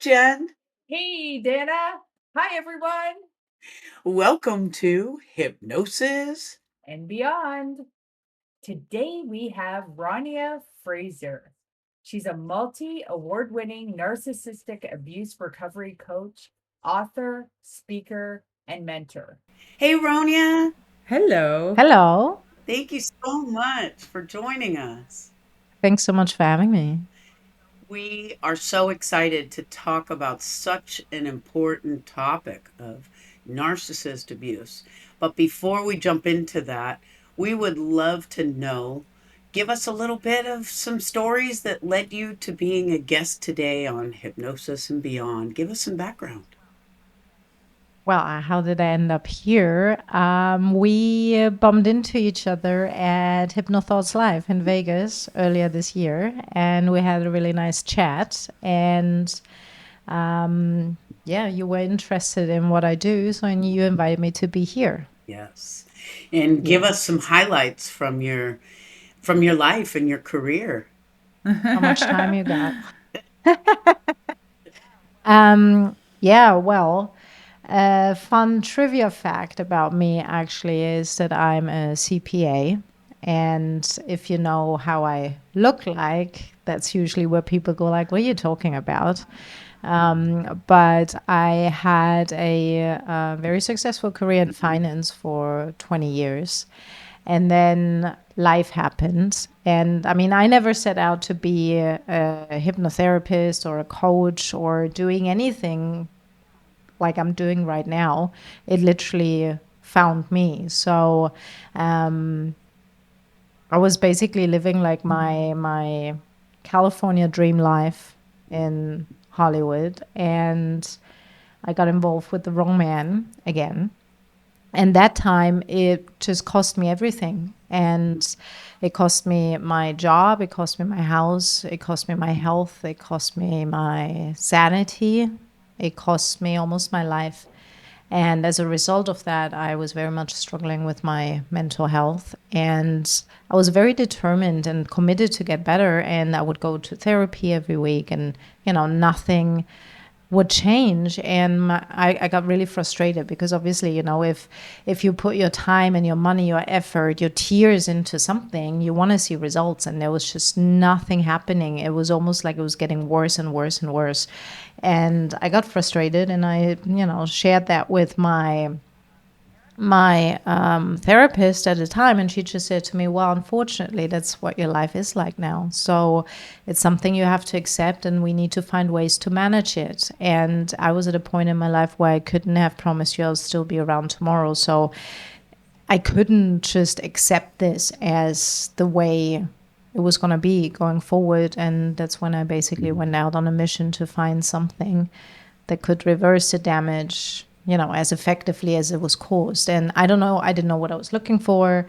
Jen. Hey, Dana. Hi, everyone. Welcome to Hypnosis. And beyond. Today we have Ronia Fraser. She's a multi award winning narcissistic abuse recovery coach, author, speaker, and mentor. Hey, Ronia. Hello. Hello. Thank you so much for joining us. Thanks so much for having me. We are so excited to talk about such an important topic of narcissist abuse. But before we jump into that, we would love to know, give us a little bit of some stories that led you to being a guest today on Hypnosis and Beyond. Give us some background. Well, how did I end up here? We bumped into each other at Hypnothoughts Live in Vegas earlier this year, and we had a really nice chat. And yeah, you were interested in what I do, so you invited me to be here. Yes. And give us some highlights from your life and your career. How much time you got? Yeah, well, a fun trivia fact about me actually is that I'm a CPA. And if you know how I look like, that's usually where people go like, what are you talking about? But I had a very successful career in finance for 20 years. And then life happened. And I mean, I never set out to be a hypnotherapist or a coach or doing anything like I'm doing right now. It literally found me. So I was basically living like my California dream life in Hollywood, and I got involved with the wrong man again. And that time it just cost me everything. And it cost me my job, it cost me my house, it cost me my health, it cost me my sanity, it cost me almost my life. And as a result of that, I was very much struggling with my mental health. And I was very determined and committed to get better. And I would go to therapy every week, and, nothing would change. And I got really frustrated because obviously, if you put your time and your money, your effort, your tears into something, you want to see results, and there was just nothing happening. It was almost like it was getting worse and worse and worse. And I got frustrated, and I shared that with my therapist at the time, and she just said to me, well, unfortunately, that's what your life is like now. So it's something you have to accept, and we need to find ways to manage it. And I was at a point in my life where I couldn't have promised you I'll still be around tomorrow. So I couldn't just accept this as the way it was going to be going forward. And that's when I basically went out on a mission to find something that could reverse the damage, as effectively as it was caused. And I don't know, I didn't know what I was looking for.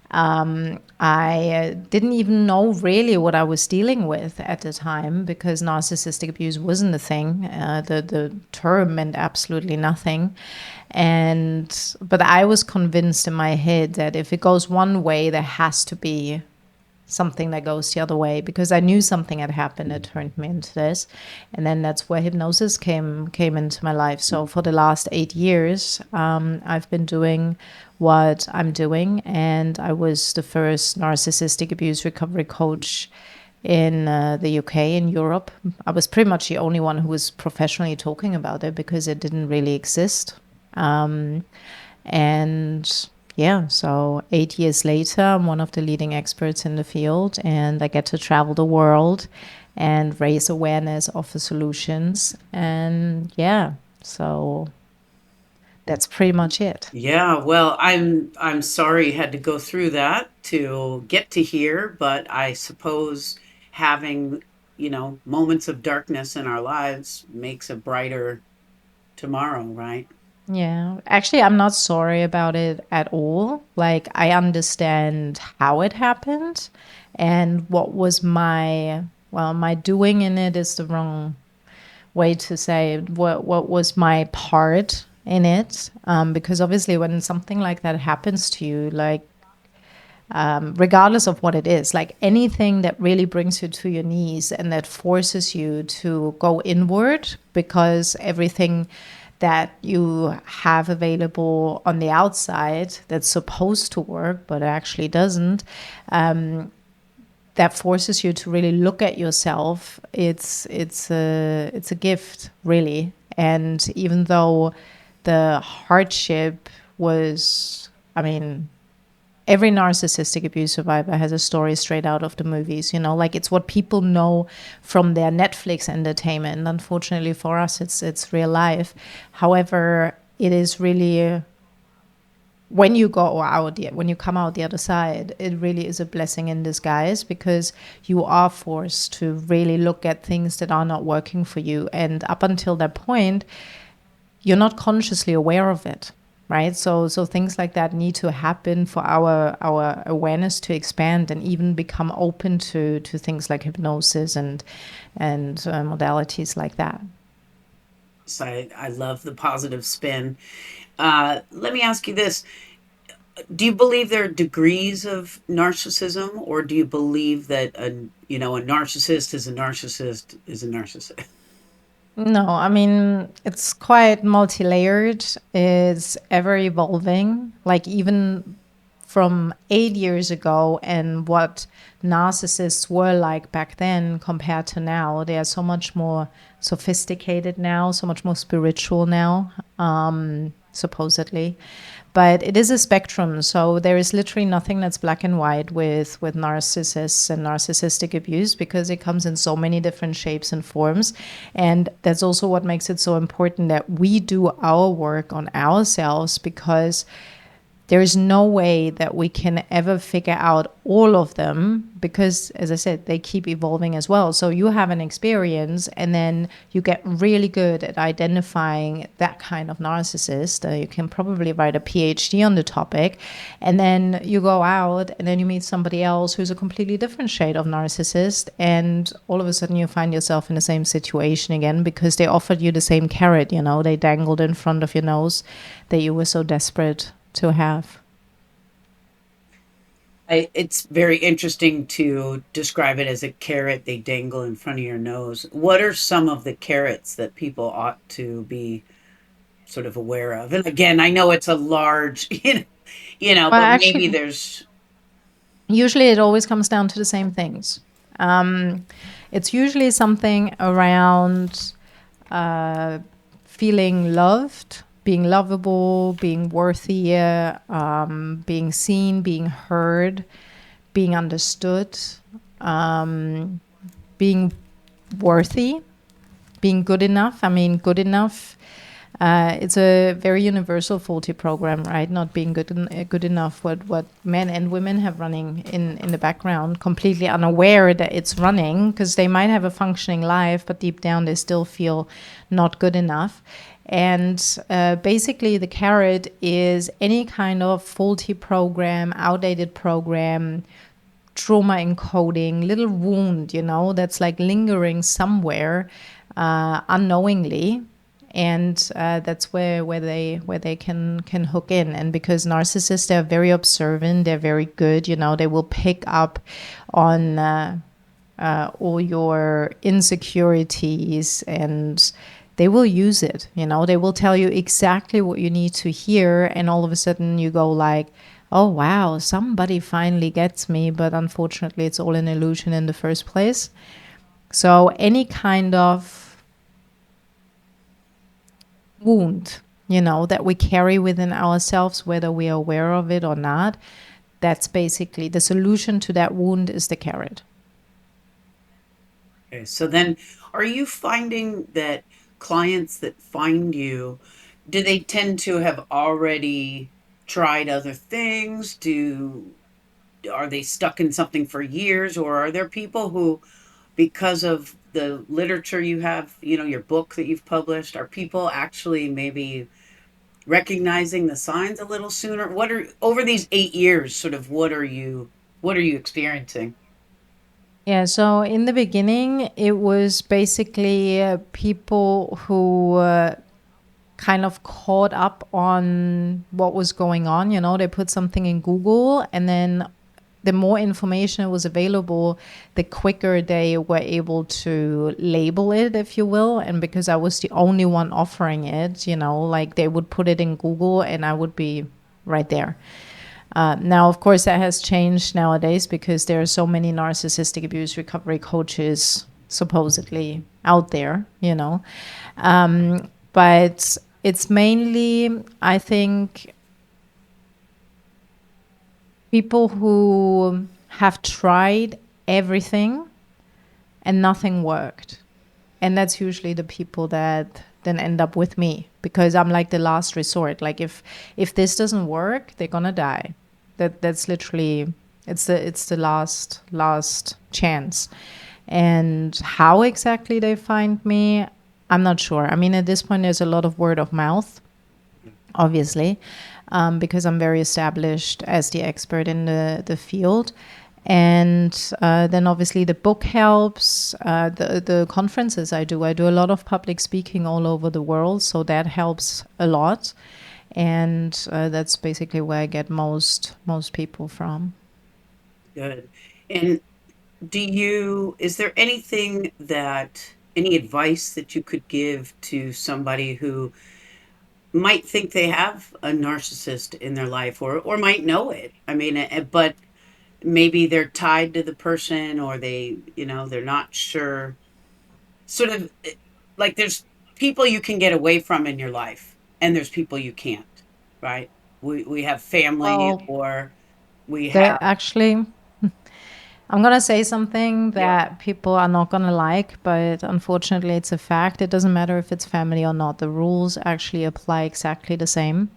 I didn't even know really what I was dealing with at the time, because narcissistic abuse wasn't a thing. The term meant absolutely nothing. But I was convinced in my head that if it goes one way, there has to be something that goes the other way, because I knew something had happened that turned me into this. And then that's where hypnosis came into my life. So for the last 8 years, I've been doing what I'm doing, and I was the first narcissistic abuse recovery coach in the UK, in Europe. I was pretty much the only one who was professionally talking about it, because it didn't really exist. And yeah, so 8 years later, I'm one of the leading experts in the field, and I get to travel the world and raise awareness, offer solutions. And yeah, so that's pretty much it. Yeah, well, I'm sorry you had to go through that to get to here, but I suppose having, moments of darkness in our lives makes a brighter tomorrow, right? Yeah, actually, I'm not sorry about it at all. Like, I understand how it happened, and what was my doing in it is the wrong way to say it. What was my part in it? Because obviously, when something like that happens to you, like, regardless of what it is, like anything that really brings you to your knees and that forces you to go inward, because everything that you have available on the outside that's supposed to work but actually doesn't, that forces you to really look at yourself. It's a gift, really. And even though the hardship was, I mean, every narcissistic abuse survivor has a story straight out of the movies, like it's what people know from their Netflix entertainment. Unfortunately for us, it's real life. However, it is really, when you go out, when you come out the other side, it really is a blessing in disguise, because you are forced to really look at things that are not working for you. And up until that point, you're not consciously aware of it, right? So things like that need to happen for our awareness to expand and even become open to things like hypnosis and modalities like that. So I love the positive spin. Let me ask you this. Do you believe there are degrees of narcissism, or do you believe that a narcissist is a narcissist is a narcissist? No, I mean, it's quite multi-layered. It's ever evolving. Like even from 8 years ago and what narcissists were like back then compared to now, they are so much more sophisticated now, so much more spiritual now, supposedly. But it is a spectrum, so there is literally nothing that's black and white with narcissists and narcissistic abuse, because it comes in so many different shapes and forms. And that's also what makes it so important that we do our work on ourselves, because there is no way that we can ever figure out all of them, because, as I said, they keep evolving as well. So you have an experience and then you get really good at identifying that kind of narcissist. You can probably write a PhD on the topic. And then you go out and then you meet somebody else who's a completely different shade of narcissist. And all of a sudden you find yourself in the same situation again, because they offered you the same carrot, they dangled in front of your nose that you were so desperate to have. It's very interesting to describe it as a carrot they dangle in front of your nose. What are some of the carrots that people ought to be sort of aware of? And again, I know it's a large, Well, but maybe actually, there's usually it always comes down to the same things. It's usually something around feeling loved, being lovable, being worthy, being seen, being heard, being understood, being worthy, being good enough. I mean, good enough. It's a very universal faulty program, right? Not being good enough. What men and women have running in the background, completely unaware that it's running, because they might have a functioning life, but deep down they still feel not good enough. And basically, the carrot is any kind of faulty program, outdated program, trauma encoding, little wound, that's like lingering somewhere unknowingly. And that's where they can hook in. And because narcissists, they're very observant, they're very good, they will pick up on all your insecurities, and they will use it. They will tell you exactly what you need to hear, and all of a sudden you go like, oh wow, somebody finally gets me. But unfortunately, it's all an illusion in the first place. So any kind of wound, that we carry within ourselves, whether we are aware of it or not, that's basically the solution to that wound is the carrot. okay. So then, are you finding that clients that find you, do they tend to have already tried other things? Are they stuck in something for years, or are there people who, because of the literature you have, your book that you've published, are people actually maybe recognizing the signs a little sooner? What are over these 8 years, sort of what are you experiencing? Yeah, so in the beginning, it was basically people who kind of caught up on what was going on. They put something in Google, and then the more information was available, the quicker they were able to label it, if you will. And because I was the only one offering it, like they would put it in Google and I would be right there. Now, of course, that has changed nowadays because there are so many narcissistic abuse recovery coaches supposedly out there, But it's mainly, I think, people who have tried everything and nothing worked. And that's usually the people that then end up with me, because I'm like the last resort. Like if this doesn't work, they're gonna die. That's literally, it's the last chance. And how exactly they find me, I'm not sure. I mean, at this point, there's a lot of word of mouth, obviously, because I'm very established as the expert in the field. And then obviously the book helps. The conferences I do a lot of public speaking all over the world, so that helps a lot. And that's basically where I get most people from. Good. And is there any advice that you could give to somebody who might think they have a narcissist in their life, or might know it? I mean, but maybe they're tied to the person, or they're not sure. Sort of like there's people you can get away from in your life, and there's people you can't, right? We have family, Well, or we have, there actually, I'm going to say something yeah. that people are not going to like, but unfortunately, it's a fact. It doesn't matter if it's family or not. The rules actually apply exactly the same.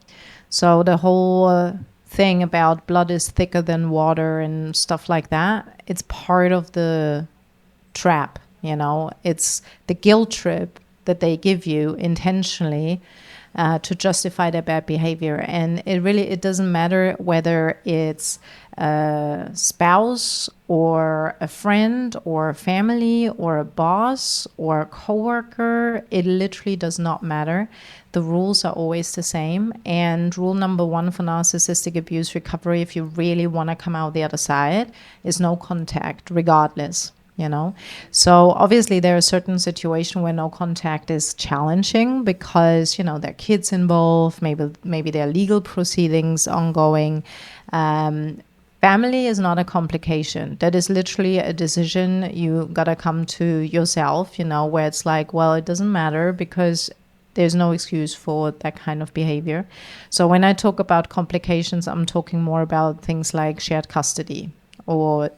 So the whole thing about blood is thicker than water and stuff like that, it's part of the trap. It's the guilt trip that they give you intentionally to justify their bad behavior. And it doesn't matter whether it's a spouse or a friend or a family or a boss or a coworker. It literally does not matter. The rules are always the same. And rule number one for narcissistic abuse recovery, if you really want to come out the other side, is no contact, regardless. So obviously there are certain situations where no contact is challenging because there are kids involved, maybe there are legal proceedings ongoing. Family is not a complication. That is literally a decision you gotta come to yourself, where it's like, well, it doesn't matter because there's no excuse for that kind of behavior. So when I talk about complications, I'm talking more about things like shared custody or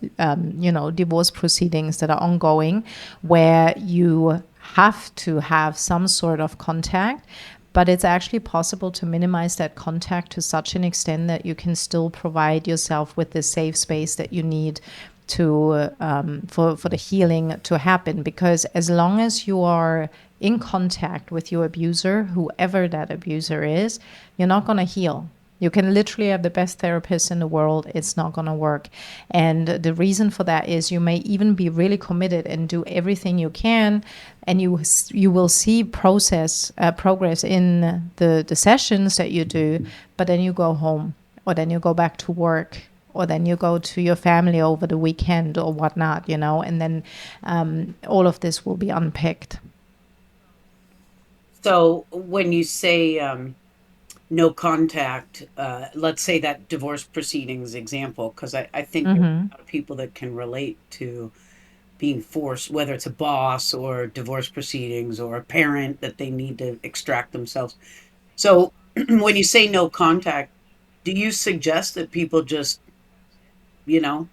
divorce proceedings that are ongoing, where you have to have some sort of contact, but it's actually possible to minimize that contact to such an extent that you can still provide yourself with the safe space that you need to for the healing to happen. Because as long as you are in contact with your abuser, whoever that abuser is, you're not going to heal. You can literally have the best therapist in the world. It's not going to work. And the reason for that is you may even be really committed and do everything you can, and you will see progress in the sessions that you do, but then you go home, or then you go back to work, or then you go to your family over the weekend or whatnot, and then all of this will be unpicked. So when you say no contact, let's say that divorce proceedings example, because I think there are Mm-hmm. a lot of people that can relate to being forced, whether it's a boss or divorce proceedings or a parent that they need to extract themselves. So when you say no contact, do you suggest that people just,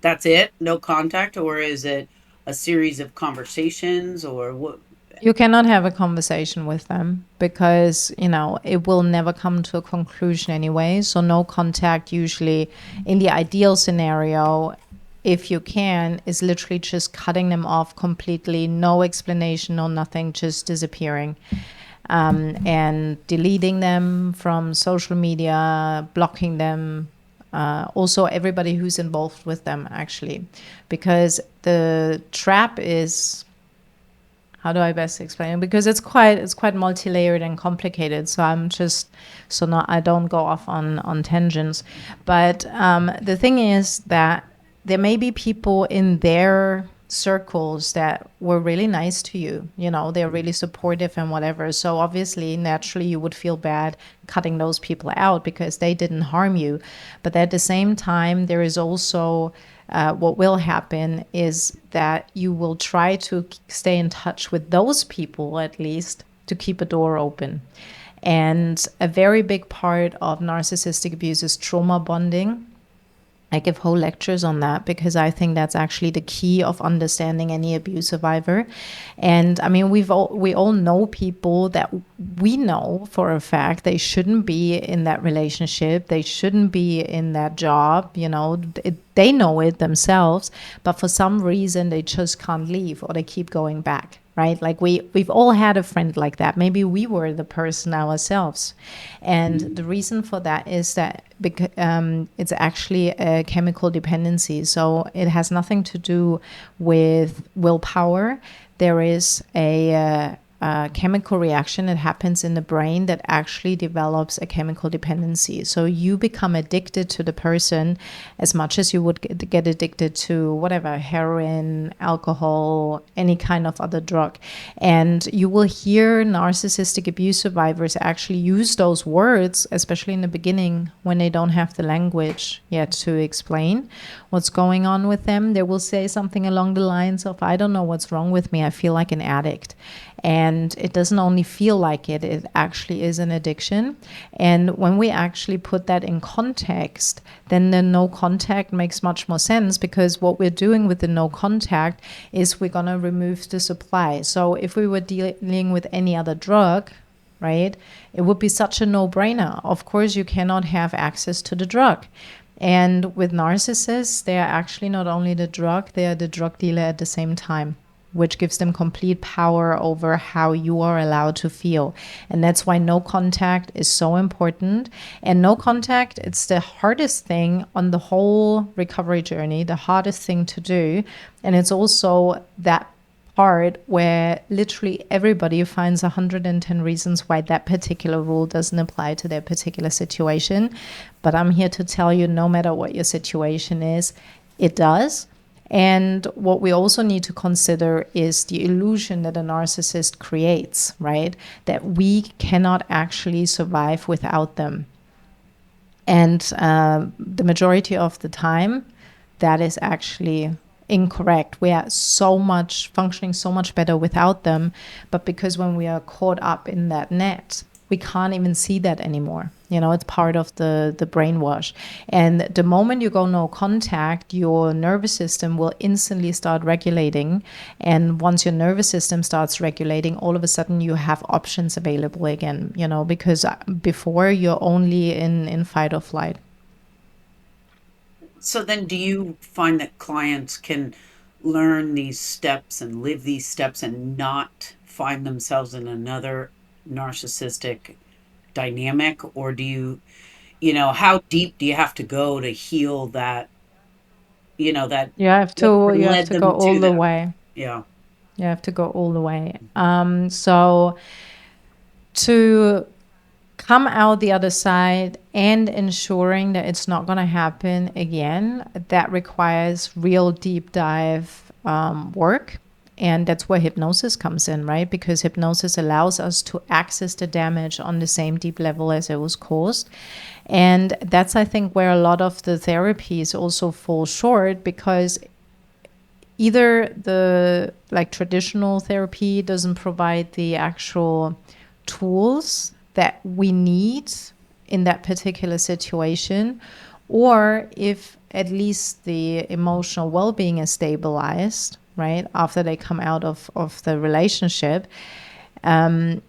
that's it, no contact, or is it a series of conversations, or what? You cannot have a conversation with them because, it will never come to a conclusion anyway. So, no contact, usually, in the ideal scenario, if you can, is literally just cutting them off completely, no explanation, no nothing, just disappearing. And deleting them from social media, blocking them. Also, everybody who's involved with them, actually, because the trap is, how do I best explain it? Because it's quite multi-layered and complicated. So I'm just, I don't go off on tangents. But the thing is that there may be people in their circles that were really nice to you, you know, they're really supportive and whatever. So obviously, naturally, you would feel bad cutting those people out because they didn't harm you. But at the same time, there is also what will happen is that you will try to stay in touch with those people, at least, to keep a door open. And a very big part of narcissistic abuse is trauma bonding. I give whole lectures on that because I think that's actually the key of understanding any abuse survivor. And I mean, we all know people that we know for a fact they shouldn't be in that relationship, they shouldn't be in that job. You know, they know it themselves, but for some reason they just can't leave or they keep going back. Right? Like we've all had a friend like that. Maybe we were the person ourselves. And the reason for that is that it's actually a chemical dependency. So it has nothing to do with willpower. There is a chemical reaction that happens in the brain that actually develops a chemical dependency. So you become addicted to the person as much as you would get addicted to whatever, heroin, alcohol, any kind of other drug. And you will hear narcissistic abuse survivors actually use those words, especially in the beginning when they don't have the language yet to explain what's going on with them. They will say something along the lines of, I don't know what's wrong with me. I feel like an addict. And it doesn't only feel like it, it actually is an addiction. And when we actually put that in context, then the no contact makes much more sense, because what we're doing with the no contact is we're going to remove the supply. So if we were dealing with any other drug, right, it would be such a no-brainer. Of course, you cannot have access to the drug. And with narcissists, they are actually not only the drug, they are the drug dealer at the same time, which gives them complete power over how you are allowed to feel. And that's why no contact is so important. And no contact, it's the hardest thing on the whole recovery journey, the hardest thing to do. And it's also that part where literally everybody finds 110 reasons why that particular rule doesn't apply to their particular situation. But I'm here to tell you, no matter what your situation is, it does. And what we also need to consider is the illusion that a narcissist creates, right? That we cannot actually survive without them. And the majority of the time, that is actually incorrect. We are functioning so much better without them. But because when we are caught up in that net, we can't even see that anymore. You know, it's part of the brainwash. And the moment you go no contact, your nervous system will instantly start regulating. And once your nervous system starts regulating, all of a sudden you have options available again, you know, because before you're only in fight or flight. So then, do you find that clients can learn these steps and live these steps and not find themselves in another narcissistic dynamic? Or do how deep do you have to go to heal that, that You have to whatever you have led to go them all to the that? way. Yeah. You have to go all the way. So to come out the other side and ensuring that it's not going to happen again, that requires real deep dive work. And that's where hypnosis comes in, right? Because hypnosis allows us to access the damage on the same deep level as it was caused. And that's, I think, where a lot of the therapies also fall short, because either the traditional therapy doesn't provide the actual tools that we need in that particular situation, or if at least the emotional well-being is stabilized, right, after they come out of the relationship, that's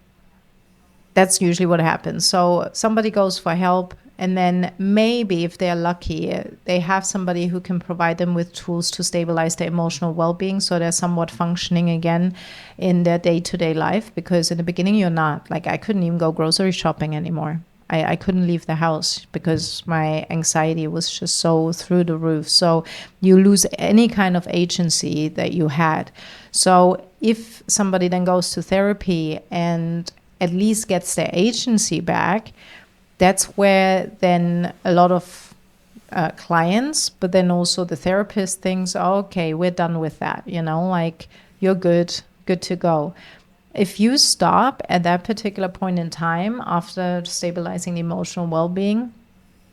usually what happens. So somebody goes for help, and then maybe if they're lucky, they have somebody who can provide them with tools to stabilize their emotional well-being, so they're somewhat functioning again in their day-to-day life. Because in the beginning, you're not. Like, I couldn't even go grocery shopping anymore. I couldn't leave the house because my anxiety was just so through the roof. So you lose any kind of agency that you had. So if somebody then goes to therapy and at least gets their agency back, that's where then a lot of clients, but then also the therapist thinks, oh, okay, we're done with that, like you're good to go. If you stop at that particular point in time after stabilizing the emotional well-being,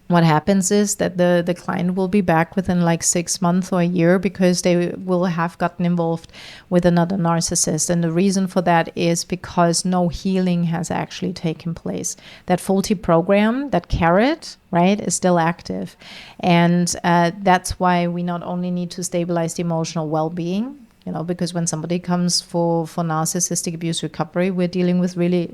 what happens is that the client will be back within like 6 months or a year, because they will have gotten involved with another narcissist. And the reason for that is because no healing has actually taken place. That faulty program, that carrot, right, is still active. And that's why we not only need to stabilize the emotional well-being, because when somebody comes for narcissistic abuse recovery, we're dealing with really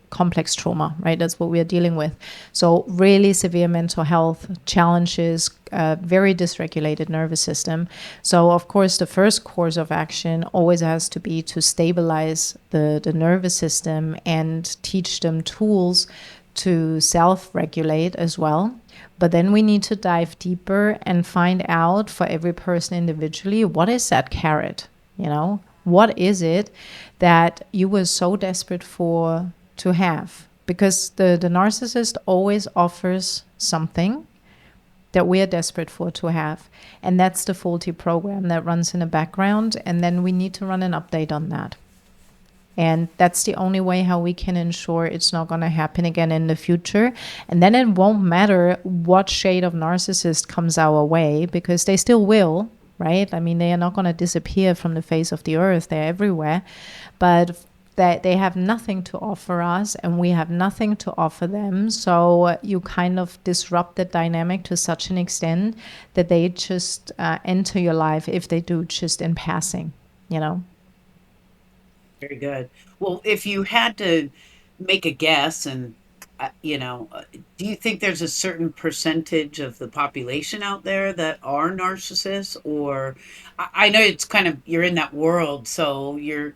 complex trauma, right? That's what we're dealing with. So really severe mental health challenges, very dysregulated nervous system. So of course, the first course of action always has to be to stabilize the nervous system and teach them tools to self-regulate as well. But then we need to dive deeper and find out for every person individually, what is that carrot? What is it that you were so desperate for to have? Because the narcissist always offers something that we are desperate for to have. And that's the faulty program that runs in the background. And then we need to run an update on that. And that's the only way how we can ensure it's not going to happen again in the future. And then it won't matter what shade of narcissist comes our way, because they still will, right? I mean, they are not going to disappear from the face of the earth. They're everywhere. But they have nothing to offer us, and we have nothing to offer them. So you kind of disrupt the dynamic to such an extent that they just enter your life, if they do, just in passing, Very good. Well, if you had to make a guess, and do you think there's a certain percentage of the population out there that are narcissists? Or I know it's kind of, you're in that world, so you're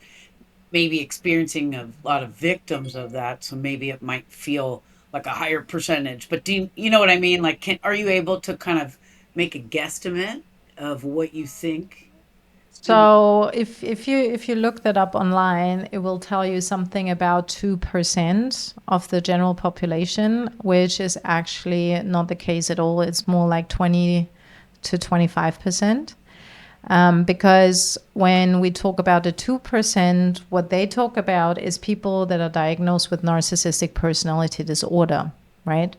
maybe experiencing a lot of victims of that, so maybe it might feel like a higher percentage. But you know what I mean? Like, are you able to kind of make a guesstimate of what you think? So if you look that up online, it will tell you something about 2% of the general population, which is actually not the case at all. It's more like 20 to 25%. Because when we talk about the 2%, what they talk about is people that are diagnosed with narcissistic personality disorder, right?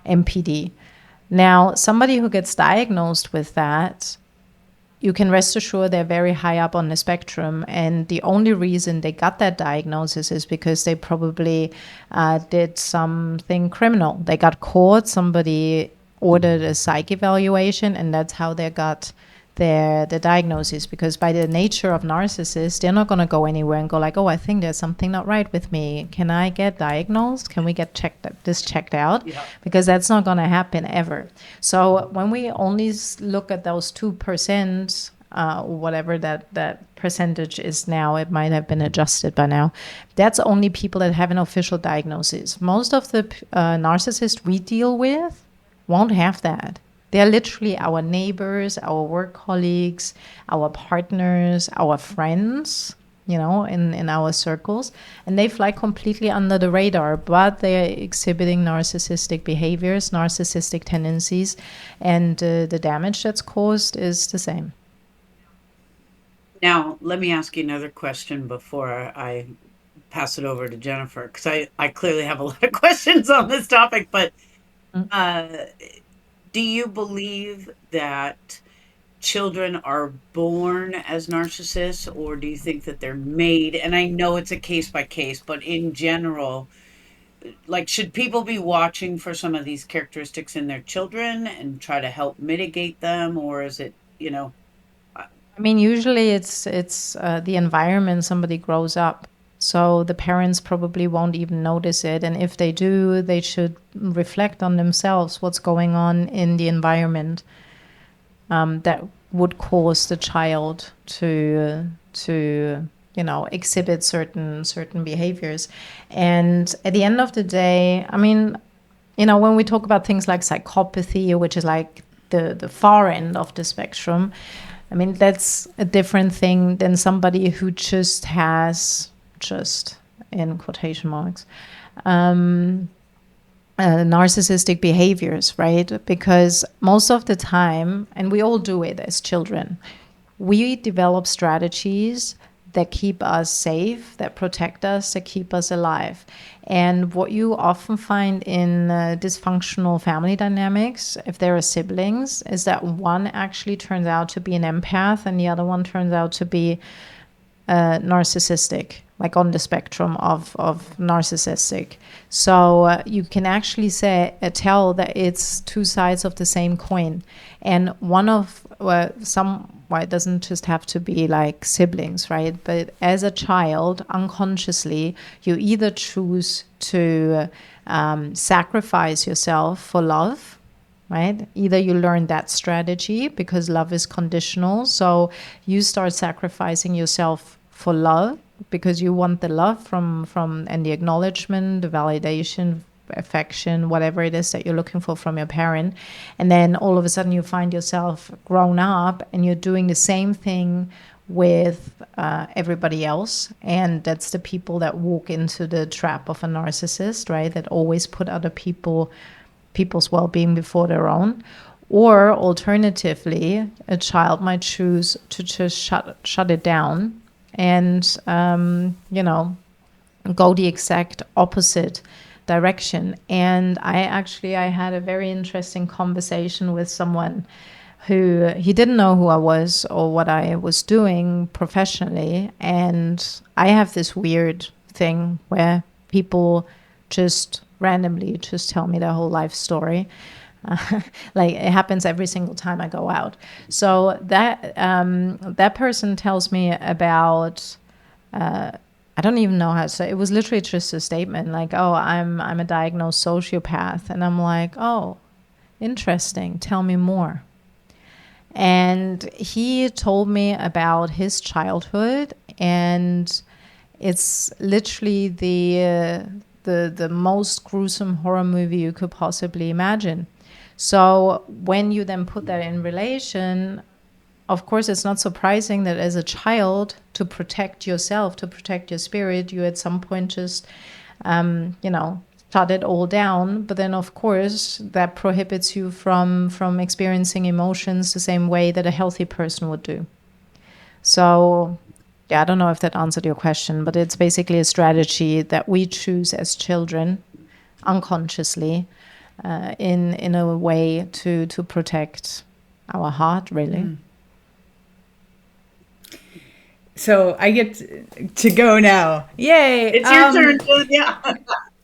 NPD. Now, somebody who gets diagnosed with that, you can rest assured they're very high up on the spectrum. And the only reason they got that diagnosis is because they probably did something criminal. They got caught, somebody ordered a psych evaluation, and that's how they got the diagnosis. Because by the nature of narcissists, they're not going to go anywhere and go like, oh, I think there's something not right with me. Can I get diagnosed? Can we get checked out? Yeah. Because that's not going to happen ever. So when we only look at those 2%, whatever that percentage is now, it might have been adjusted by now. That's only people that have an official diagnosis. Most of the narcissists we deal with won't have that. They're literally our neighbors, our work colleagues, our partners, our friends, in our circles. And they fly completely under the radar, but they're exhibiting narcissistic behaviors, narcissistic tendencies, and the damage that's caused is the same. Now, let me ask you another question before I pass it over to Jennifer, because I clearly have a lot of questions on this topic. But Mm. uh, do you believe that children are born as narcissists, or do you think that they're made? And I know it's a case by case, but in general, like, should people be watching for some of these characteristics in their children and try to help mitigate them, or is it, uh, I mean, usually it's the environment somebody grows up. So the parents probably won't even notice it. And if they do, they should reflect on themselves, what's going on in the environment that would cause the child to exhibit certain behaviors. And at the end of the day, I mean, when we talk about things like psychopathy, which is like the far end of the spectrum, I mean, that's a different thing than somebody who just has, just in quotation marks, narcissistic behaviors, right? Because most of the time, and we all do it as children, we develop strategies that keep us safe, that protect us, that keep us alive. And what you often find in dysfunctional family dynamics, if there are siblings, is that one actually turns out to be an empath and the other one turns out to be narcissistic, like on the spectrum of narcissistic. So you can actually say tell that it's two sides of the same coin, and one of some. Well, it doesn't just have to be like siblings, right? But as a child, unconsciously, you either choose to sacrifice yourself for love, right? Either you learn that strategy because love is conditional. So you start sacrificing yourself for love because you want the love from and the acknowledgement, the validation, affection, whatever it is that you're looking for from your parent. And then all of a sudden you find yourself grown up and you're doing the same thing with everybody else. And that's the people that walk into the trap of a narcissist, right? That always put other people's well-being before their own. Or alternatively, a child might choose to just shut it down and go the exact opposite direction. And I had a very interesting conversation with someone who he didn't know who I was or what I was doing professionally. And I have this weird thing where people just randomly just tell me their whole life story. Like it happens every single time I go out. So that person tells me about I don't even know how to say it. It was literally just a statement like, "Oh, I'm a diagnosed sociopath," and I'm like, "Oh, interesting. Tell me more." And he told me about his childhood, and it's literally the most gruesome horror movie you could possibly imagine. So when you then put that in relation, of course, it's not surprising that as a child, to protect yourself, to protect your spirit, you at some point just, shut it all down. But then, of course, that prohibits you from experiencing emotions the same way that a healthy person would do. So, yeah, I don't know if that answered your question, but it's basically a strategy that we choose as children unconsciously in a way to protect our heart, really. So I get to go now. Yay! It's your turn, yeah.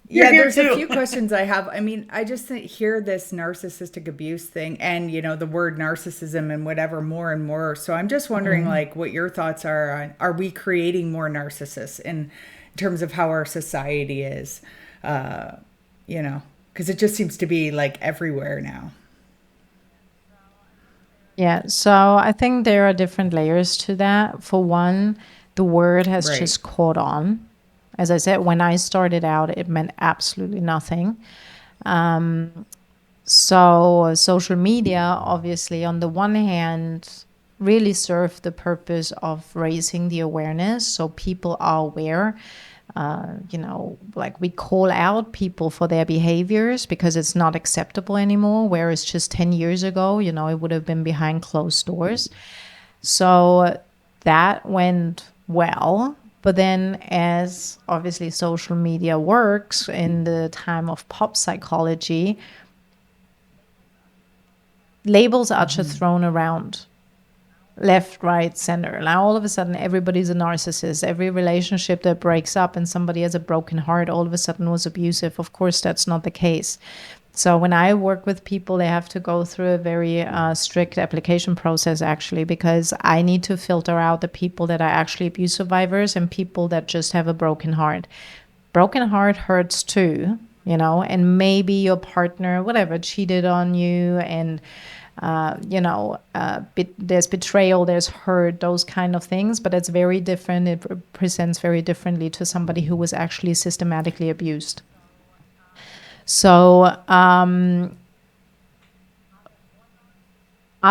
You're Yeah, here there's a too. few questions I have. I mean, I just hear this narcissistic abuse thing and, the word narcissism and whatever more and more. So I'm just wondering, like, what your thoughts are on, are we creating more narcissists in terms of how our society is? Because it just seems to be like everywhere now. Yeah, so I think there are different layers to that. For one, the word has Right. just caught on. As I said, when I started out, it meant absolutely nothing. So social media, obviously, on the one hand, really serve the purpose of raising the awareness so people are aware. Like we call out people for their behaviors because it's not acceptable anymore. Whereas just 10 years ago, it would have been behind closed doors. So that went well. But then, as obviously social media works in the time of pop psychology, labels are just thrown around left, right, center. Now all of a sudden everybody's a narcissist. Every relationship that breaks up and somebody has a broken heart all of a sudden was abusive. Of course, that's not the case. So when I work with people, they have to go through a very strict application process, actually, because I need to filter out the people that are actually abuse survivors and people that just have a broken heart. Broken heart hurts too, and maybe your partner, whatever, cheated on you, and there's betrayal, there's hurt, those kind of things, but it's very different. It presents very differently to somebody who was actually systematically abused. So, are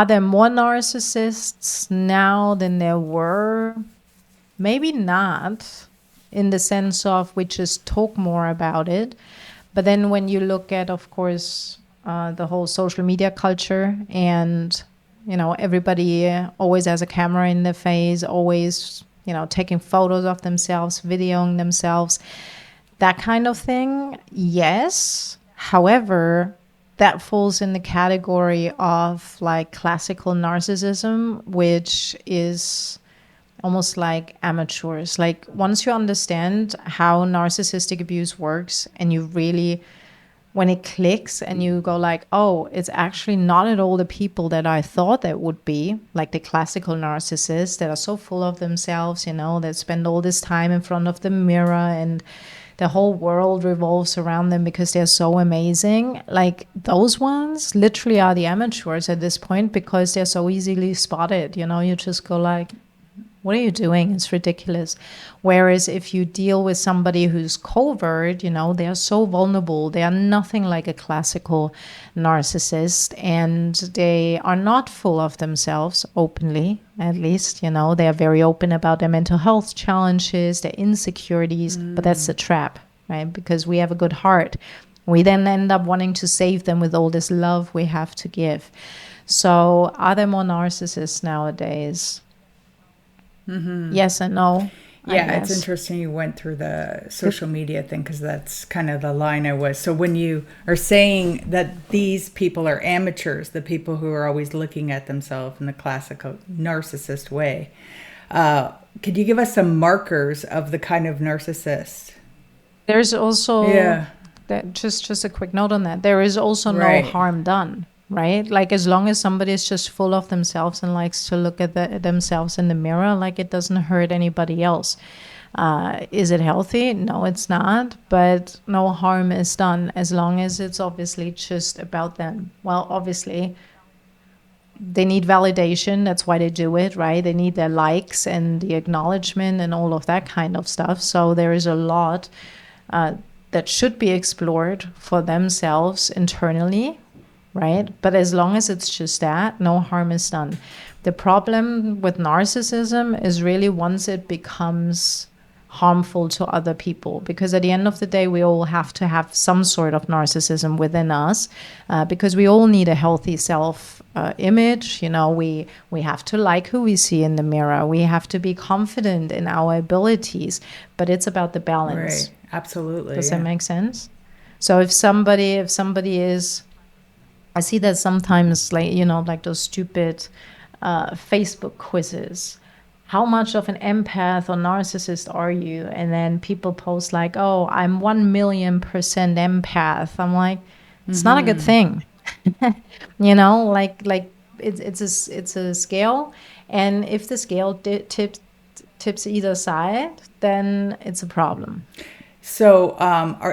there more narcissists now than there were? Maybe not, in the sense of we just talk more about it. But then when you look at, of course, the whole social media culture, and everybody always has a camera in their face, always taking photos of themselves, videoing themselves, that kind of thing, yes. However, that falls in the category of like classical narcissism, which is almost like amateurs. Like once you understand how narcissistic abuse works, and you really, when it clicks and you go like, oh, it's actually not at all the people that I thought that would be, like the classical narcissists that are so full of themselves, that spend all this time in front of the mirror and the whole world revolves around them because they're so amazing. Like those ones literally are the amateurs at this point because they're so easily spotted. You just go like, what are you doing? It's ridiculous. Whereas if you deal with somebody who's covert, they are so vulnerable. They are nothing like a classical narcissist, and they are not full of themselves openly, at least. They are very open about their mental health challenges, their insecurities, but that's the trap, right? Because we have a good heart. We then end up wanting to save them with all this love we have to give. So are there more narcissists nowadays? Yes and no. Yeah, it's interesting you went through the social media thing, because that's kind of the line I was. So when you are saying that these people are amateurs, the people who are always looking at themselves in the classical narcissist way, could you give us some markers of the kind of narcissist? There's also, that just a quick note on that. There is also no harm done. Right? Like as long as somebody is just full of themselves and likes to look at themselves in the mirror, like it doesn't hurt anybody else. Is it healthy? No, it's not. But no harm is done as long as it's obviously just about them. Well, obviously, they need validation. That's why they do it, right? They need their likes and the acknowledgement and all of that kind of stuff. So there is a lot that should be explored for themselves internally, right? But as long as it's just that, no harm is done. The problem with narcissism is really once it becomes harmful to other people, because at the end of the day, we all have to have some sort of narcissism within us, because we all need a healthy self image. We have to like who we see in the mirror. We have to be confident in our abilities, but it's about the balance. Right. Absolutely. Does that make sense? So if somebody is, I see that sometimes, like, like those stupid Facebook quizzes. How much of an empath or narcissist are you? And then people post like, oh, I'm 1,000,000% empath. I'm like, it's not a good thing. Like it's a scale. And if the scale tips either side, then it's a problem. So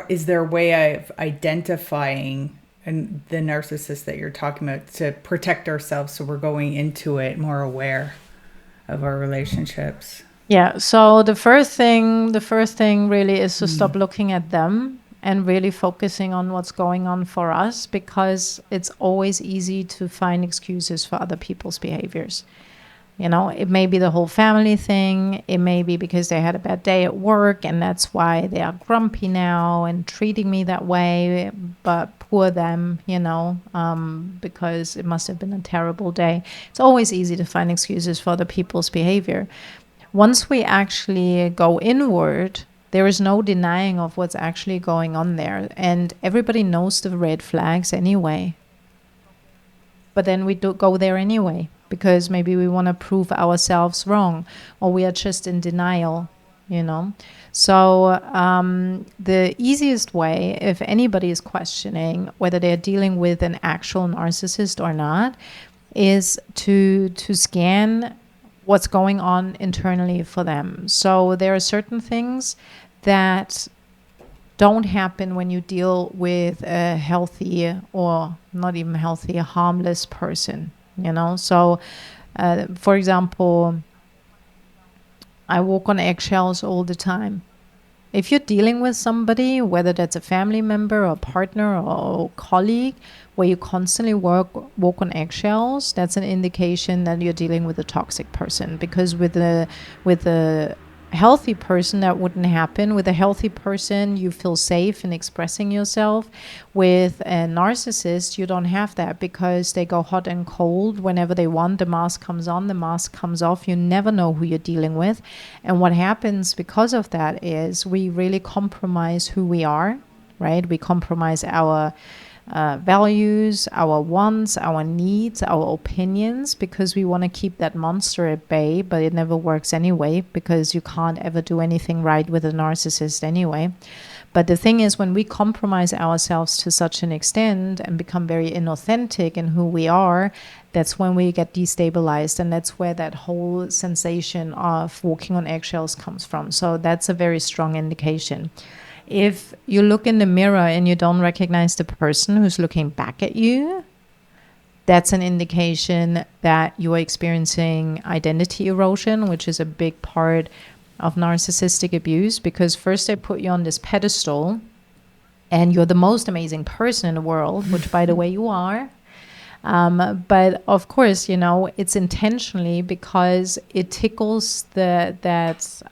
is there a way of identifying and the narcissist that you're talking about to protect ourselves, so we're going into it more aware of our relationships? Yeah, so the first thing really is to stop looking at them and really focusing on what's going on for us, because it's always easy to find excuses for other people's behaviors. It may be the whole family thing. It may be because they had a bad day at work and that's why they are grumpy now and treating me that way. But poor them, because it must have been a terrible day. It's always easy to find excuses for other people's behavior. Once we actually go inward, there is no denying of what's actually going on there. And everybody knows the red flags anyway. But then we do go there anyway, because maybe we want to prove ourselves wrong, or we are just in denial, So the easiest way, if anybody is questioning whether they're dealing with an actual narcissist or not, is to scan what's going on internally for them. So there are certain things that don't happen when you deal with a healthy, or not even healthy, a harmless person. So for example, I walk on eggshells all the time. If you're dealing with somebody, whether that's a family member or partner or colleague, where you constantly walk on eggshells, that's an indication that you're dealing with a toxic person. Because with the healthy person, that wouldn't happen. With a healthy person, you feel safe in expressing yourself. With a narcissist, you don't have that, because they go hot and cold whenever they want. The mask comes on, the mask comes off. You never know who you're dealing with. And what happens because of that is we really compromise who we are, right? We compromise our values, our wants, our needs, our opinions, because we want to keep that monster at bay, but it never works anyway, because you can't ever do anything right with a narcissist anyway. But the thing is, when we compromise ourselves to such an extent and become very inauthentic in who we are, that's when we get destabilized. And that's where that whole sensation of walking on eggshells comes from. So that's a very strong indication. If you look in the mirror and you don't recognize the person who's looking back at you, that's an indication that you are experiencing identity erosion, which is a big part of narcissistic abuse, because first they put you on this pedestal and you're the most amazing person in the world, which by the way you are. But of course, it's intentionally, because it tickles that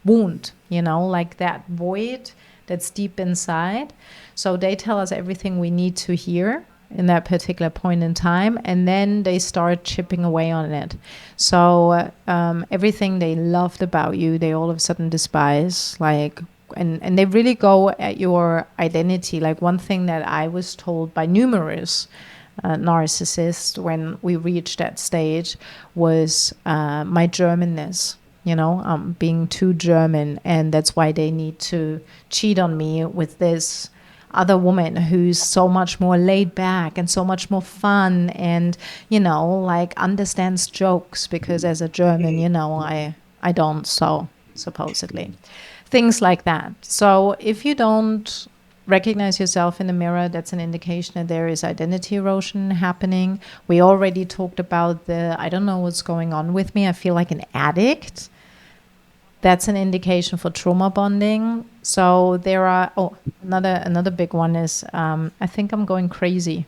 wound, like that void that's deep inside. So they tell us everything we need to hear in that particular point in time, and then they start chipping away on it. So everything they loved about you, they all of a sudden despise, and they really go at your identity. Like, one thing that I was told by numerous narcissists when we reached that stage was my Germanness. Being too German, and that's why they need to cheat on me with this other woman who's so much more laid back and so much more fun, and understands jokes, because as a German, I don't, so supposedly things like that. So if you don't recognize yourself in the mirror, that's an indication that there is identity erosion happening. We already talked about I don't know what's going on with me, I feel like an addict. That's an indication for trauma bonding. So there are, another big one is, I think I'm going crazy.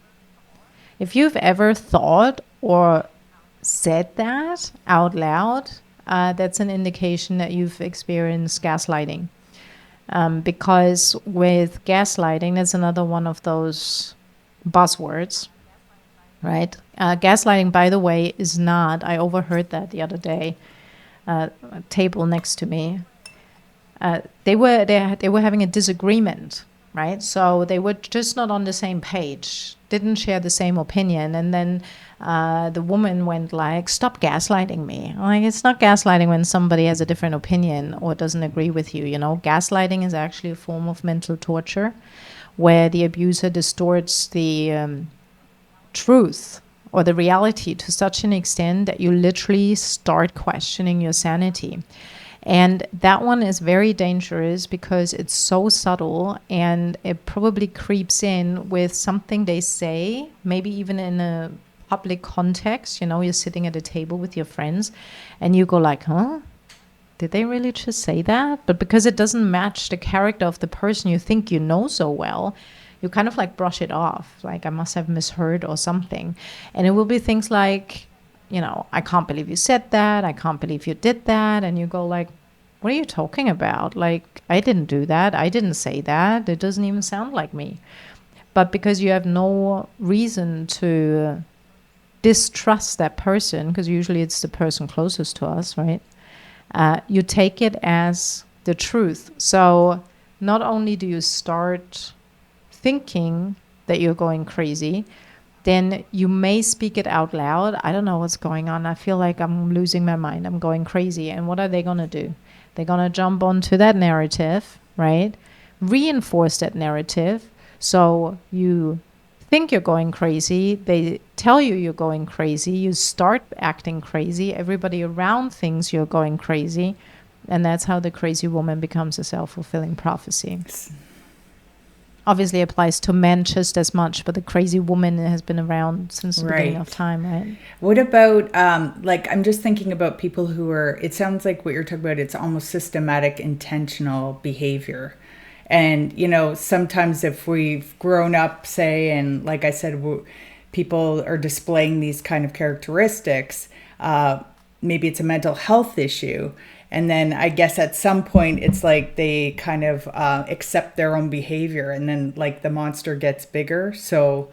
If you've ever thought or said that out loud, that's an indication that you've experienced gaslighting. Because with gaslighting, that's another one of those buzzwords, right? Gaslighting, by the way, is not, I overheard that the other day, a table next to me. They were having a disagreement, right? So they were just not on the same page, didn't share the same opinion. And then the woman went like, "Stop gaslighting me." Like, it's not gaslighting when somebody has a different opinion or doesn't agree with you. Gaslighting is actually a form of mental torture, where the abuser distorts the truth or the reality to such an extent that you literally start questioning your sanity. And that one is very dangerous, because it's so subtle, and it probably creeps in with something they say, maybe even in a public context. You're sitting at a table with your friends and you go like, huh? Did they really just say that? But because it doesn't match the character of the person you think you know so well, you kind of like brush it off, like, I must have misheard or something. And it will be things like, I can't believe you said that, I can't believe you did that. And you go like, what are you talking about? Like, I didn't do that, I didn't say that, it doesn't even sound like me. But because you have no reason to distrust that person, because usually it's the person closest to us, right? You take it as the truth. So not only do you start thinking that you're going crazy, then you may speak it out loud. I don't know what's going on. I feel like I'm losing my mind. I'm going crazy. And what are they going to do? They're going to jump onto that narrative, right? Reinforce that narrative. So you think you're going crazy. They tell you you're going crazy. You start acting crazy. Everybody around thinks you're going crazy. And that's how the crazy woman becomes a self-fulfilling prophecy. Obviously applies to men just as much, but the crazy woman has been around since the beginning of time, right? What about, I'm just thinking about people who are, it sounds like what you're talking about, it's almost systematic, intentional behavior. And, sometimes if we've grown up, say, and like I said, people are displaying these kind of characteristics, maybe it's a mental health issue. And then I guess at some point it's like they kind of accept their own behavior, and then like the monster gets bigger. So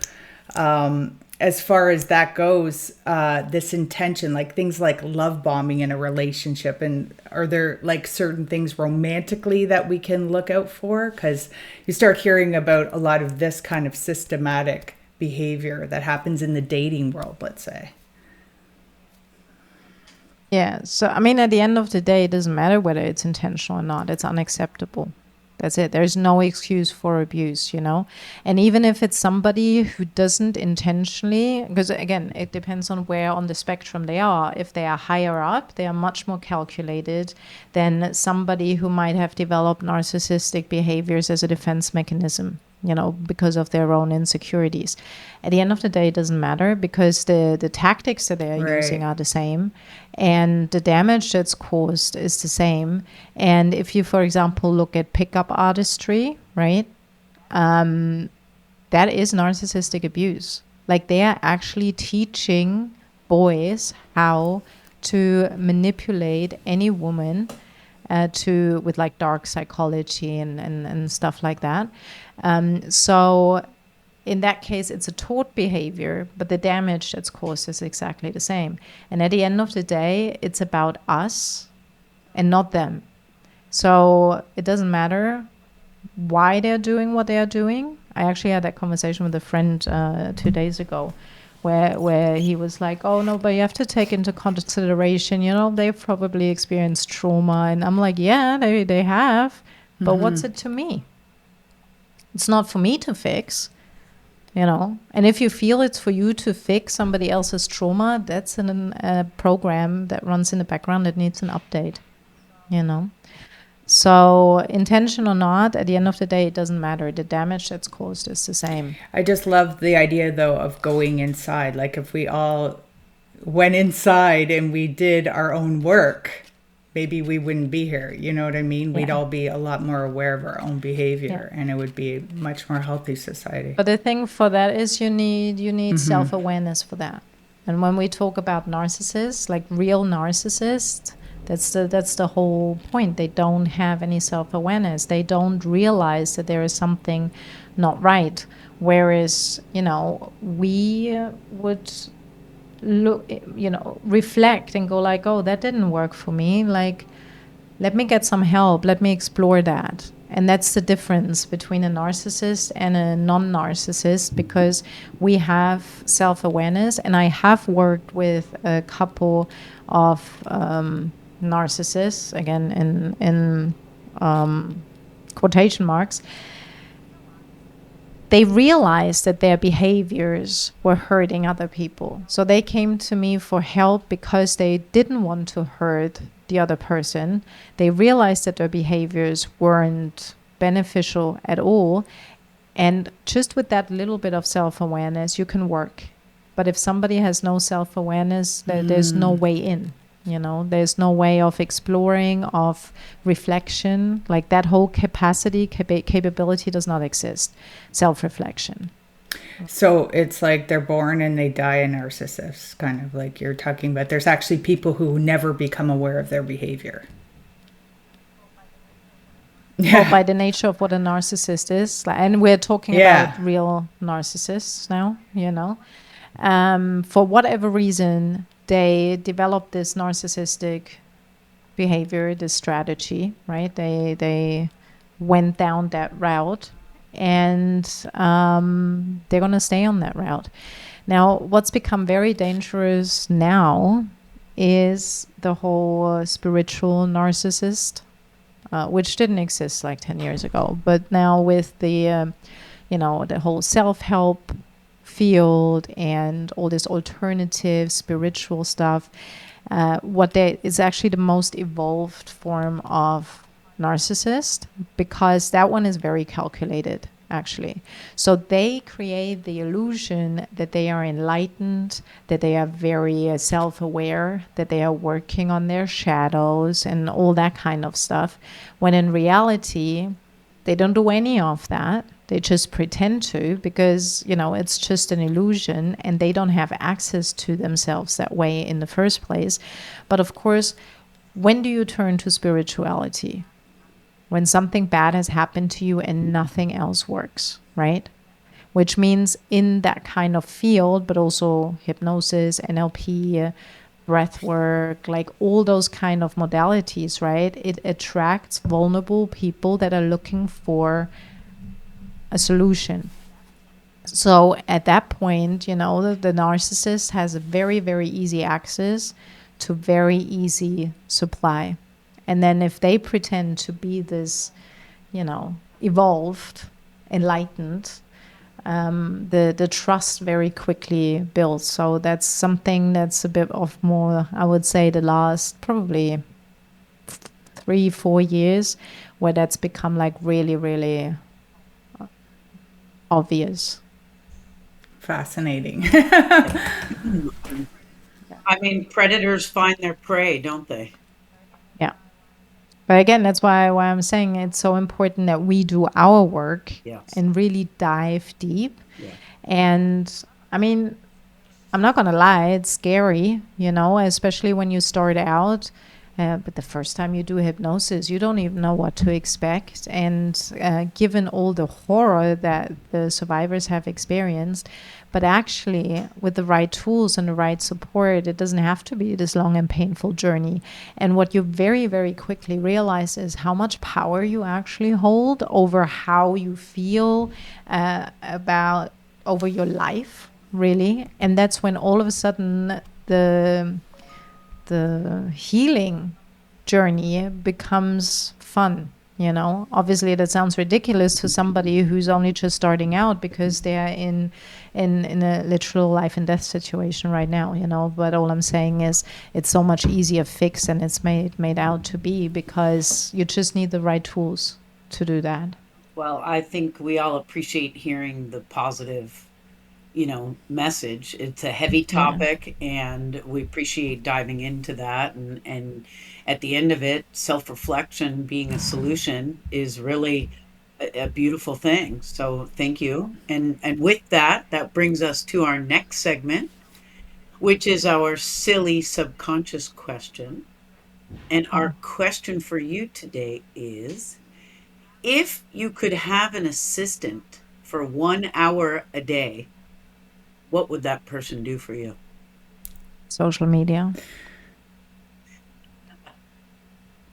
as far as that goes, this intention, like things like love bombing in a relationship, and are there like certain things romantically that we can look out for? Because you start hearing about a lot of this kind of systematic behavior that happens in the dating world, let's say. Yeah. So, I mean, at the end of the day, it doesn't matter whether it's intentional or not. It's unacceptable. That's it. There's no excuse for abuse, you know? And even if it's somebody who doesn't intentionally, because again, it depends on where on the spectrum they are. If they are higher up, they are much more calculated than somebody who might have developed narcissistic behaviors as a defense mechanism, you know, because of their own insecurities. At the end of the day, it doesn't matter, because the tactics that they're using are the same, and the damage that's caused is the same. And if you, for example, look at pickup artistry, right, that is narcissistic abuse. Like, they are actually teaching boys how to manipulate any woman with like dark psychology and stuff like that. So in that case, it's a taught behavior, but the damage that's caused is exactly the same. And at the end of the day, it's about us and not them. So it doesn't matter why they're doing what they are doing. I actually had that conversation with a friend 2 days ago, where he was like, oh no, but you have to take into consideration, you know, they've probably experienced trauma. And I'm like, yeah, they have, but what's it to me? It's not for me to fix, you know. And if you feel it's for you to fix somebody else's trauma, that's a program that runs in the background that needs an update, you know. So intention or not, at the end of the day, it doesn't matter. The damage that's caused is the same. I just love the idea, though, of going inside. Like, if we all went inside and we did our own work, maybe we wouldn't be here. You know what I mean? We'd all be a lot more aware of our own behavior, and it would be a much more healthy society. But the thing for that is you need self-awareness for that. And when we talk about narcissists, like real narcissists, that's the whole point. They don't have any self-awareness. They don't realize that there is something not right. Whereas, you know, we would look, you know, reflect and go like, oh, that didn't work for me. Like, let me get some help. Let me explore that. And that's the difference between a narcissist and a non-narcissist, because we have self-awareness. And I have worked with a couple of narcissists, again in quotation marks. They realized that their behaviors were hurting other people. So they came to me for help because they didn't want to hurt the other person. They realized that their behaviors weren't beneficial at all. And just with that little bit of self-awareness, you can work. But if somebody has no self-awareness, there's no way in. You know, there's no way of exploring, of reflection. Like, that whole capability does not exist. Self-reflection. So it's like they're born and they die a narcissist, kind of like you're talking about. There's actually people who never become aware of their behavior. Well, by the nature of what a narcissist is. And we're talking about real narcissists now, you know. For whatever reason, they developed this narcissistic behavior, this strategy, right? They went down that route, and they're going to stay on that route. Now, what's become very dangerous now is the whole spiritual narcissist, which didn't exist like 10 years ago. But now with the, you know, the whole self-help field and all this alternative spiritual stuff, what there is actually the most evolved form of narcissist, because that one is very calculated, actually. So they create the illusion that they are enlightened, that they are very self-aware, that they are working on their shadows and all that kind of stuff, when in reality they don't do any of that. They just pretend to, because, you know, it's just an illusion, and they don't have access to themselves that way in the first place. But of course, when do you turn to spirituality? When something bad has happened to you and nothing else works, right? Which means in that kind of field, but also hypnosis, NLP, breath work, like all those kind of modalities, right? It attracts vulnerable people that are looking for a solution. So at that point, you know, the narcissist has a very, very easy access to very easy supply. And then if they pretend to be this, you know, evolved, enlightened, the trust very quickly builds. So that's something that's a bit of more, I would say, the last probably 3-4 years, where that's become like really, really obvious. Fascinating. I mean, predators find their prey, don't they? Yeah. But again, that's why I'm saying it's so important that we do our work Yes. and really dive deep. Yeah. And I mean, I'm not going to lie, it's scary, you know, especially when you start out. But the first time you do hypnosis, you don't even know what to expect. And given all the horror that the survivors have experienced, but actually with the right tools and the right support, it doesn't have to be this long and painful journey. And what you very, very quickly realize is how much power you actually hold over how you feel about over your life, really. And that's when all of a sudden the healing journey becomes fun. You know, obviously that sounds ridiculous to somebody who's only just starting out because they're in a literal life and death situation right now, you know. But all I'm saying is it's so much easier fixed than it's made out to be, because you just need the right tools to do that. Well, I think we all appreciate hearing the positive, message. It's a heavy topic, and we appreciate diving into that. And at the end of it, self-reflection being a solution is really a beautiful thing. So thank you. And with that, that brings us to our next segment, which is our silly subconscious question. And our question for you today is, if you could have an assistant for 1 hour a day, what would that person do for you? Social media.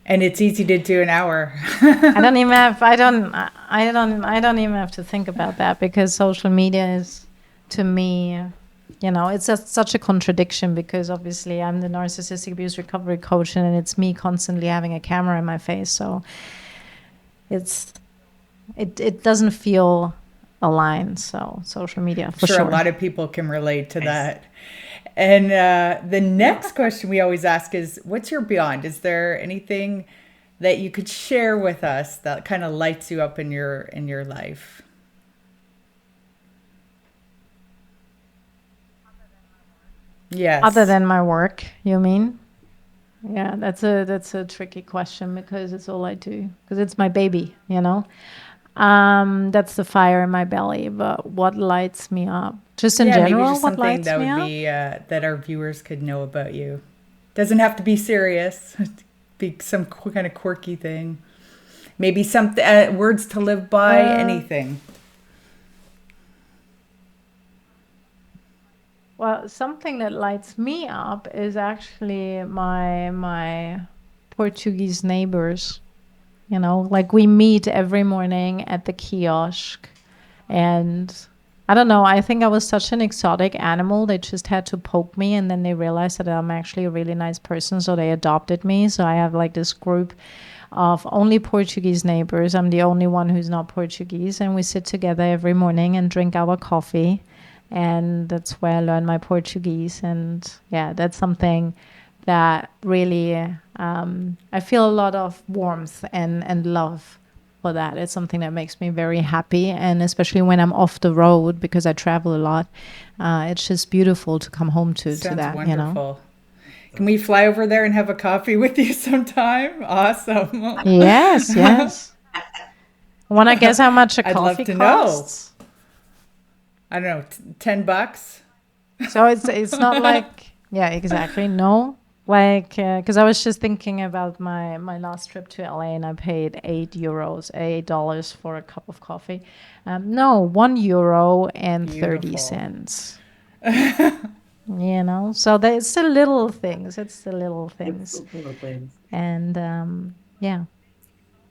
And it's easy to do an hour. I don't even have to think about that, because social media is, to me, it's just such a contradiction, because obviously I'm the narcissistic abuse recovery coach, and it's me constantly having a camera in my face. So it doesn't feel aligned. So social media, for sure. A lot of people can relate to that. And the next question we always ask is, what's your beyond? Is there anything that you could share with us that kind of lights you up in your life? Yes. Other than my work, you mean? Yeah, that's a tricky question, because it's all I do, because it's my baby, That's the fire in my belly. But what lights me up? Just in general, maybe just what something lights that me would up? be that our viewers could know about you. Doesn't have to be serious. Be some kind of quirky thing. Maybe some words to live by. Anything. Well, something that lights me up is actually my Portuguese neighbors. Like we meet every morning at the kiosk, and I don't know, I think I was such an exotic animal. They just had to poke me, and then they realized that I'm actually a really nice person, so they adopted me. So I have like this group of only Portuguese neighbors. I'm the only one who's not Portuguese, and we sit together every morning and drink our coffee, and that's where I learn my Portuguese. And yeah, that's something that really I feel a lot of warmth and love for that. It's something that makes me very happy, and especially when I'm off the road, because I travel a lot, it's just beautiful to come home to that. Wonderful. Can we fly over there and have a coffee with you sometime? Awesome. Yes. Want to guess how much a coffee costs? Know. I don't know, $10. So it's not like, yeah, exactly. No, Like, because I was just thinking about my last trip to LA, and I paid €8, $8 for a cup of coffee. No, €1 and 30 Beautiful. cents. So it's the little things. It's the little things, Absolutely. and yeah.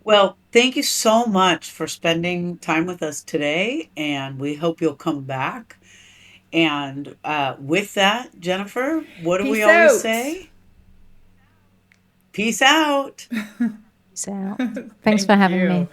Well, thank you so much for spending time with us today, and we hope you'll come back. And with that, Jennifer, what do we Peace always out. say? Peace out. So, thanks for Thank having me. you.